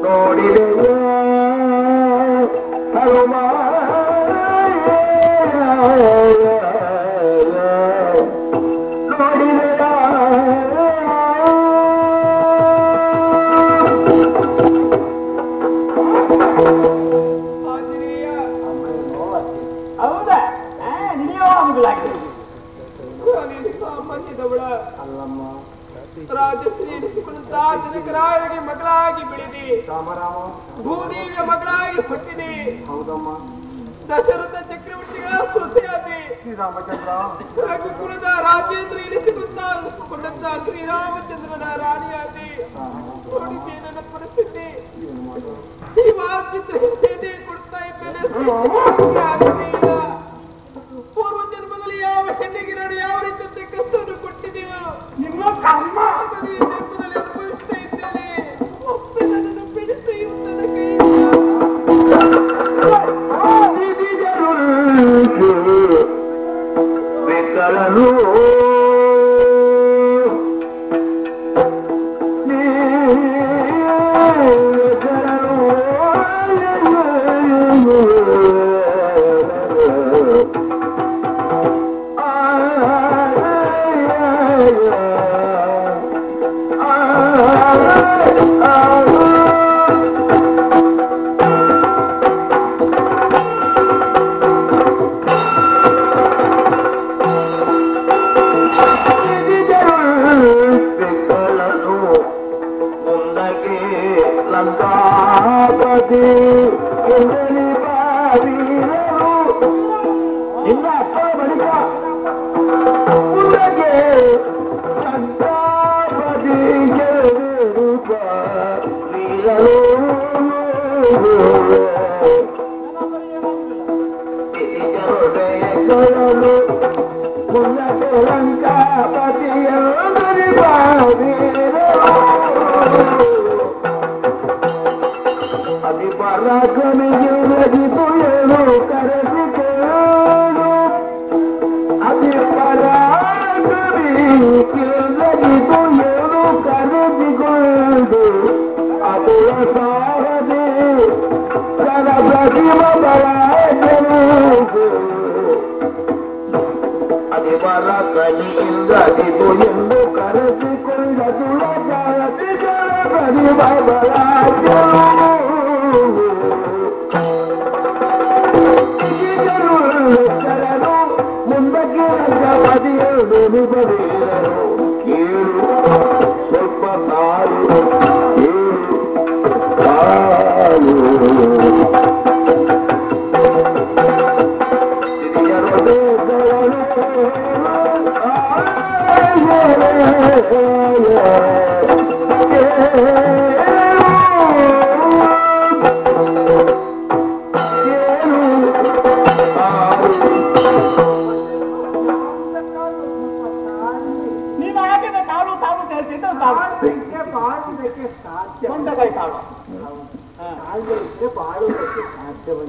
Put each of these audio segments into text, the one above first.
ನೋಡಿದೆಯ ಹನುಮ ಹೌದಾ ನೀವೋ ಮಗಳಾಗಿದೆ ಸಾಮಾನ್ಯದವಳ ಅಲ್ಲಮ್ಮ ರಾಜಶ್ರೀ ಎನಿಸಿಕೊಂಡಂತ ಜನಕರಾಯರಿಗೆ ಮಗಳಾಗಿ ಬೆಳೆದಿ ರಾಮರಾಮ ಭೂದೇವಿಯ ಮಗಳಾಗಿ ಹುಟ್ಟಿದೆ. ಹೌದಮ್ಮ ದಶರಥ ಚಕ್ರವರ್ತಿಗಳ ಸೊಸೆಯಾದೆ. ಶ್ರೀರಾಮಚಂದ್ರ ರಘುಕುಲದ ರಾಜೇಂದ್ರ ಎನಿಸಿಕೊಂಡಂತ ಶ್ರೀರಾಮಚಂದ್ರನ ರಾಣಿಯಾದೆ. ನೋಡಿದ್ದೆ ನನ್ನ ಪರಿಸ್ಥಿತಿ. ಚಿತ್ರ ಹಿಂಸೆ ಕೊಡ್ತಾ ಇದ್ದೇನೆ. ಪೂರ್ವ ಜನ್ಮದಲ್ಲಿ ಯಾವ ಹೆಣ್ಣಿಗೆ ನಾನು ಯಾವ ರೀತಿಯ ಕಷ್ಟವನ್ನು ಕೊಟ್ಟಿದ್ದೇನೆ ನಿಮ್ಮ ಕರ್ಮ ಈ ಜನ್ಮದಲ್ಲಿ ಅನುಭವಿಸ್ತಾ ಇದ್ದೇನೆ. ಒಪ್ಪೆ ನನ್ನನ್ನು ಬಿಡಿಸಿ ನನ್ನ ಕೈ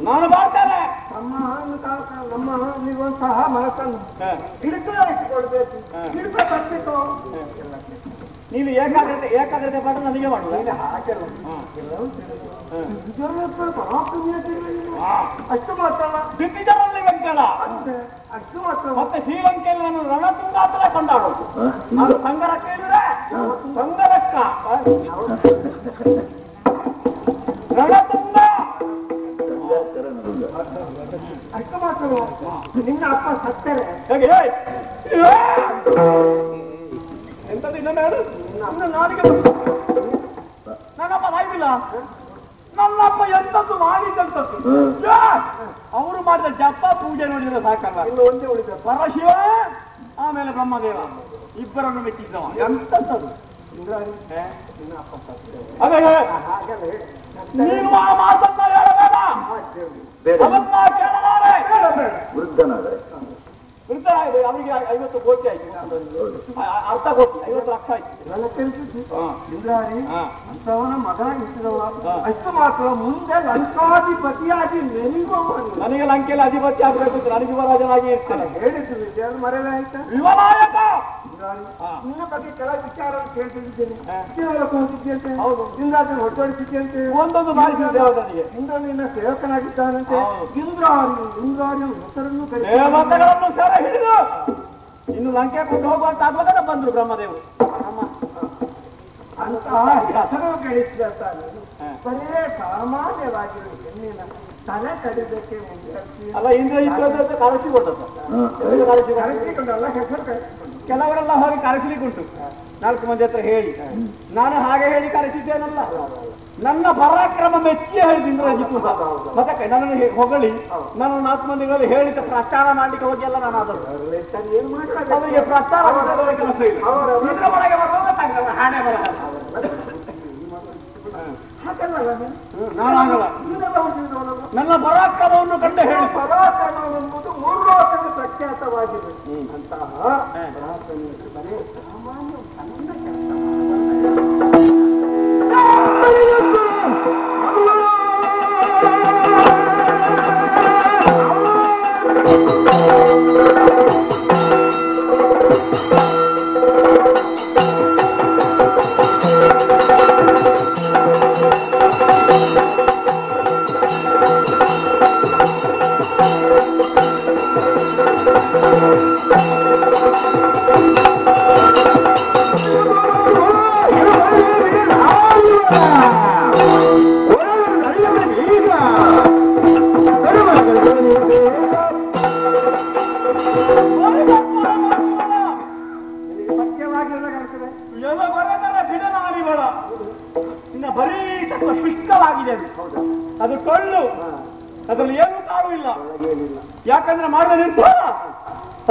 ನಾನು ಮಾಡ್ತೇನೆ. ನಮ್ಮ ನೀವಂತಹ ಮನಸ್ಸನ್ನು ಹಿಡಿತ ಇಟ್ಟುಕೊಳ್ಬೇಕು. ಹಿಡಿತ ತಪ್ಪಿತು ನೀನು ಏಕಾಗ್ರತೆ ಪಾಠ ನನಗೆ ಮಾಡುವ ಅಷ್ಟು ಮಾತ್ರ ದಿಗ್ವಿಜಯದಲ್ಲಿ ವೆಂಕಟ ಅಷ್ಟು ಮಾತ್ರ ಮತ್ತೆ ಶ್ರೀಲಂಕೆಯಲ್ಲಿ ನಾನು ರಣತುಂಗಾತ್ರ ಕೊಂಡಾಡೋದು. ನಾನು ಸಂಗರ ಕೇಳಿದ್ರೆ ಸಂಗರಕ್ಕ ರಣತುಂಗ ಅಷ್ಟು ಮಾತ್ರ ನಿನ್ನ ಅಪ್ಪ ಸತ್ತರೆ ಹೇಗೆ ಎಂತದ್ದು ಇನ್ನೊಮ್ಮೆ ಹೇಳು. ನಾಲಿಗೆ ನನ್ನಪ್ಪ ಸಾಯ್ತಿಲ್ಲ. ನನ್ನಪ್ಪ ಎಂತದ್ದು ಮಾಡಿದಂತದ್ದು ಅವರು ಮಾಡಿದ ಜಪ ಪೂಜೆ ನೋಡಿದ್ರೆ ಸಾಕಲ್ಲ. ಇನ್ನು ಒಂದೇ ಉಳಿದ ಪರಶಿವ ಆಮೇಲೆ ಬ್ರಹ್ಮದೇವ ಇಬ್ಬರನ್ನು ಮೆಚ್ಚಿದ್ದವ. ಎಂತದ್ದು ನಿನ್ನ ಅಪ್ಪ ಸತ್ತರೆ ಅದೇ ನೀನು ಆ ಮಾತನ್ನ ಹೇಳಬೇಡ. ಅವನ್ನ ಕೇಳಲಾರೆ. ವೃದ್ಧನಾದರೆ ವೃದ್ಧರಾಗಿದೆ. ಅವರಿಗೆ 50 ಕೋಟಿ ಆಯ್ತು. ಅರ್ಧ ಕೋಟಿ 50 ಲಕ್ಷ ಆಯ್ತು. ನನ್ನ ತಿಳಿಸಿದ್ದು ಇಂದ್ರಾರಿ ಅಂತವನ ಮಗನ ಇಟ್ಟಿದವ. ಅಷ್ಟು ಮಾತ್ರ ಮುಂದೆ ಲಂಕಾಧಿಪತಿಯಾಗಿ ನೆನೆಯುವವ. ನನಗೆ ಲಂಕೆಯಲ್ಲಿ ಅಧಿಪತಿ ಆಗಬೇಕು. ನನಗೆ ಯುವರಾಜನಾಗಿ ಇರ್ತೇನೆ. ಹೇಳಿದ್ದು ವಿಜಯ ಮರೆಯಲ್ಲ ಆಯ್ತಾ? ಯುವನಾಯಕ ನಿನ್ನ ಬಗ್ಗೆ ಕೆಲವು ವಿಚಾರ ಕೇಳ್ತಿದ್ದೇನೆ. ಕೇಳಕ್ಕೆ ಹೋಗಿದ್ದಂತೆ, ಇಂದ್ರಾಜನ ಹೊರತೊಡಿಸಿದ್ದಂತೆ, ಒಂದೊಂದು ಭಾಷೆ ದೇವರಿಗೆ ಇಂದ್ರ ನಿನ್ನ ಸೇವಕನಾಗಿದ್ದಾನಂತೆ. ಇಂದ್ರಾರಿಯ ಹೆಸರನ್ನು ದೇವತೆಗಳನ್ನು ಸರ ಹಿಡಿದು ಇನ್ನು ಲಂಕೆ ಕೊಂಡು ಹೋಗುವಂತ ಆಗುವಾಗ ಬಂದ್ರು ಬ್ರಹ್ಮದೇವರು. ಅಂತಹ ಹೆಸರು ಗಳಿಸಿದಾನೆ. ಬರೇ ಸಾಮಾನ್ಯವಾಗಿರುವ ಹೆಣ್ಣಿನ ತಲೆ ಕಡಿದಕ್ಕೆ ಅಲ್ಲ, ಇಂದ್ರ ಇದ್ದ ಕರೆಸಿಕೊಂಡಲ್ಲ, ಹೆಸರು ಕೆಲವರೆಲ್ಲ ಹೋಗಿ ಕರೆಸಲಿಕ್ಕುಂಟು. 4 ಮಂದಿ ಹತ್ರ ಹೇಳಿ, ನಾನು ಹಾಗೆ ಹೇಳಿ ಕರೆಸಿದ್ದೇನಲ್ಲ, ನನ್ನ ಪರಾಕ್ರಮ ಮೆಚ್ಚಿ ಹೇಳಿದ ಇಂದ್ರಜಿತ್ತು. ಮತ್ತೆ ನನ್ನನ್ನು ಹೊಗಳಿ ನಾನು 4 ಮಂದಿಗಳಲ್ಲಿ ಹೇಳಿದ ಪ್ರಚಾರ ಮಾಡ್ಲಿಕ್ಕೆ ಹೋಗಿ ಎಲ್ಲ ನಾನು ಆದದ್ದು ಅವರಿಗೆ ಪ್ರಚಾರ ಕೆಲಸ ಇಲ್ಲ. ಇಂದ್ರ ಒಳಗೆ ಬರುವಾಗ ಹಾಣೆ ಬರ ನನ್ನ ಪರಾಕ್ರಮವನ್ನು ಕಂಡು ಹೇಳಿ. ಪರಾಕ್ರಮ ಎಂಬುದು 3 ಲೋಕಕ್ಕೆ ಪ್ರಖ್ಯಾತವಾಗಿದೆ. ಅಂತಹ ಅದು ಟೊಳ್ಳು, ಅದರಲ್ಲಿ ಏನೂ ಕಾರು ಇಲ್ಲ. ಯಾಕಂದ್ರೆ ಮಾಡಿದ ನಿರ್ಧಾರ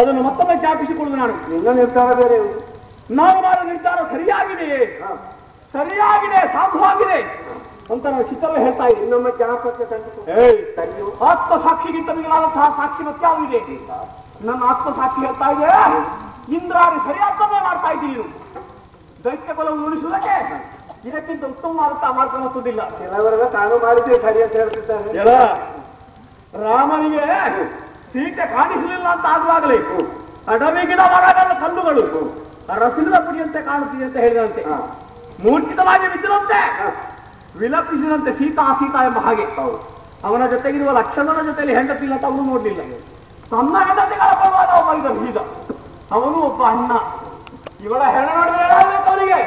ಅದನ್ನು ಮತ್ತೊಮ್ಮೆ ಜ್ಞಾಪಿಸಿಕೊಳ್ಳುವುದು. ನಾನು ನಿನ್ನ ನಿರ್ಧಾರ ಬೇರೆ, ನಾವು ಮಾಡುವ ನಿರ್ಧಾರ ಸರಿಯಾಗಿದೆಯೇ, ಸರಿಯಾಗಿದೆ, ಸಾಧುವಾಗಿದೆ ಅಂತ ನಾವು ಚಿತ್ರವೇ ಹೇಳ್ತಾ ಇದ್ದೀವಿ. ನಮ್ಮ ಜ್ಞಾಪಕ ಆತ್ಮಸಾಕ್ಷಿಗಿಂತ ಮಿಗಿಲಾದಂತಹ ಸಾಕ್ಷಿ ಮತ್ತೆ ಯಾವುದಿದೆ? ನನ್ನ ಆತ್ಮಸಾಕ್ಷಿ ಹೇಳ್ತಾ ಇದೆ, ಇಂದ್ರಾರಿ ಸರಿಯಾದನ್ನೇ ಮಾಡ್ತಾ ಇದ್ದೀರಿ. ದೈತ್ಯ ಬಲವನ್ನು ಉಳಿಸುವುದಕ್ಕೆ ಇದಕ್ಕಿಂತ ಉತ್ತಮವಾದಂತಹ ಮಾರ್ಗ ಮತ್ತೊಂದಿಲ್ಲ. ಕೆಲವರೆಲ್ಲ ತಾನು ಮಾಡಿದ್ದೆ ಸರಿ ಅಂತ ಹೇಳ್ತಿದ್ದಾರೆ. ರಾಮನಿಗೆ ಸೀತೆ ಕಾಣಿಸಲಿಲ್ಲ ಅಂತ ಆಗುವಾಗಲೇ ಅಡವಿಗಿನ ಮರಗಳ ಕಲ್ಲುಗಳು ರಸಿದ ಪುಡಿಯಂತೆ ಕಾಣುತ್ತಿದೆ ಅಂತ ಹೇಳಿದಂತೆ ಮೂರ್ಛಿತವಾಗಿ ಬಿದ್ದಿರಂತೆ, ವಿಲಪಿಸಿದಂತೆ ಸೀತಾ ಸೀತಾ ಎಂಬ ಹಾಗೆ. ಅವನ ಜೊತೆಗಿರುವ ಲಕ್ಷಣನ ಜೊತೆಯಲ್ಲಿ ಹೆಂಡತಿಲ್ಲ ಅಂತ ಅವನು ನೋಡ್ಲಿಲ್ಲ. ತನ್ನ ಹೆಂಡತಿಗಳ ಪರವಾದ ಒಬ್ಬ ಇದ್ದ, ಅವನು ಒಬ್ಬ ಅಣ್ಣ. ಇವಳ ಹೆಣ ನೋಡಿದ್ರೆ ಅವನಿಗೆ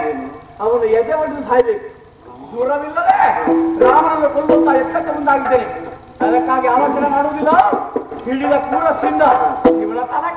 ಅವನು ಎದೆ ಒಡೆದು ಸಾಯ್ಬೇಕು. ದೂರವಿಲ್ಲದೆ ರಾಮನನ್ನು ಕೊಲ್ಲುತ್ತಾ ಎತ್ತಕ್ಕೆ ಮುಂದಾಗಿದ್ದೇನೆ. ಅದಕ್ಕಾಗಿ ಆಲೋಚನೆ ಮಾಡುವುದಿಲ್ಲ, ಹಿಡಿದ ಪೂರಸ್ಸಿಂದ ಇವಳ ತಲೆ